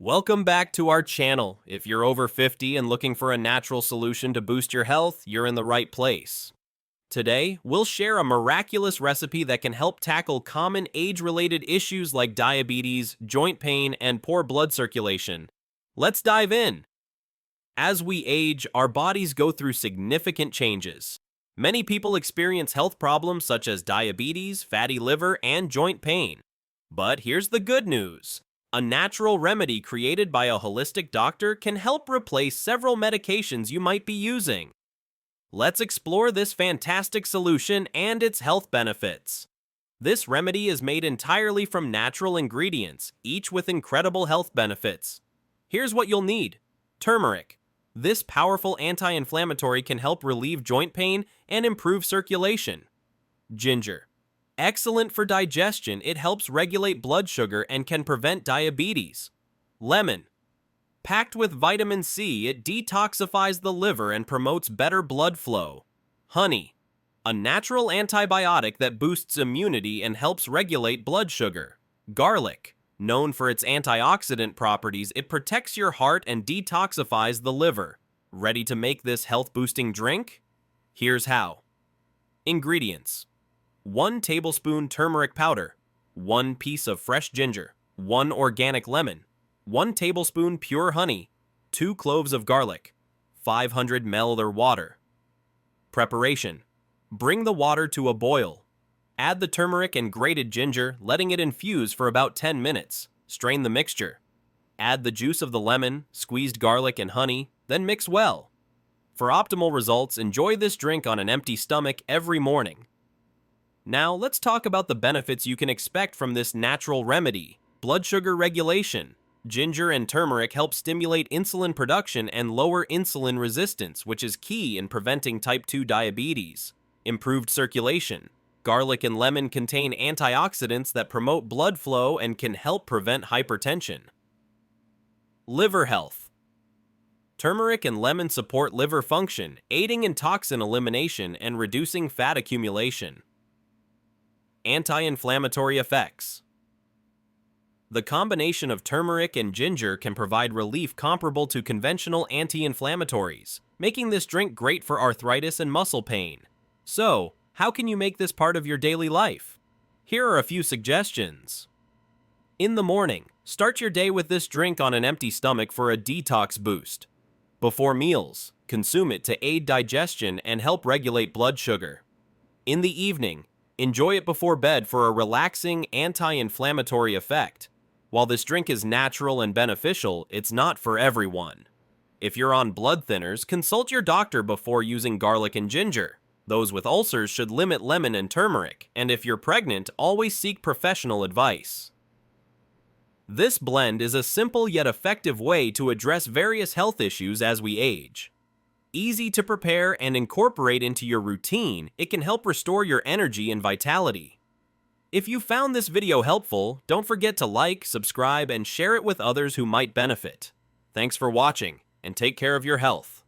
Welcome back to our channel. If you're over 50 and looking for a natural solution to boost your health, you're in the right place. Today, we'll share a miraculous recipe that can help tackle common age-related issues like diabetes, joint pain, and poor blood circulation. Let's dive in. As we age, our bodies go through significant changes. Many people experience health problems such as diabetes, fatty liver, and joint pain. But here's the good news. A natural remedy created by a holistic doctor can help replace several medications you might be using. Let's explore this fantastic solution and its health benefits. This remedy is made entirely from natural ingredients, each with incredible health benefits. Here's what you'll need. Turmeric. This powerful anti-inflammatory can help relieve joint pain and improve circulation. Ginger. Excellent for digestion, it helps regulate blood sugar and can prevent diabetes. Lemon. Packed with vitamin C, it detoxifies the liver and promotes better blood flow. Honey. A natural antibiotic that boosts immunity and helps regulate blood sugar. Garlic. Known for its antioxidant properties, it protects your heart and detoxifies the liver. Ready to make this health-boosting drink? Here's how. Ingredients. 1 tablespoon turmeric powder, 1 piece of fresh ginger, 1 organic lemon, 1 tablespoon pure honey, 2 cloves of garlic, 500 ml water. Preparation. Bring the water to a boil. Add the turmeric and grated ginger, letting it infuse for about 10 minutes. Strain the mixture. Add the juice of the lemon, squeezed garlic, and honey, then mix well. For optimal results, enjoy this drink on an empty stomach every morning. Now, let's talk about the benefits you can expect from this natural remedy. Blood sugar regulation. Ginger and turmeric help stimulate insulin production and lower insulin resistance, which is key in preventing type 2 diabetes. Improved circulation. Garlic and lemon contain antioxidants that promote blood flow and can help prevent hypertension. Liver health. Turmeric and lemon support liver function, aiding in toxin elimination and reducing fat accumulation. Anti-inflammatory effects. The combination of turmeric and ginger can provide relief comparable to conventional anti-inflammatories, making this drink great for arthritis and muscle pain. So, how can you make this part of your daily life? Here are a few suggestions. In the morning, start your day with this drink on an empty stomach for a detox boost. Before meals, consume it to aid digestion and help regulate blood sugar. In the evening, enjoy it before bed for a relaxing anti-inflammatory effect. While this drink is natural and beneficial, it's not for everyone. If you're on blood thinners, consult your doctor before using garlic and ginger. Those with ulcers should limit lemon and turmeric, and if you're pregnant, always seek professional advice. This blend is a simple yet effective way to address various health issues as we age. Easy to prepare and incorporate into your routine, it can help restore your energy and vitality. If you found this video helpful, don't forget to like, subscribe, and share it with others who might benefit. Thanks for watching, and take care of your health.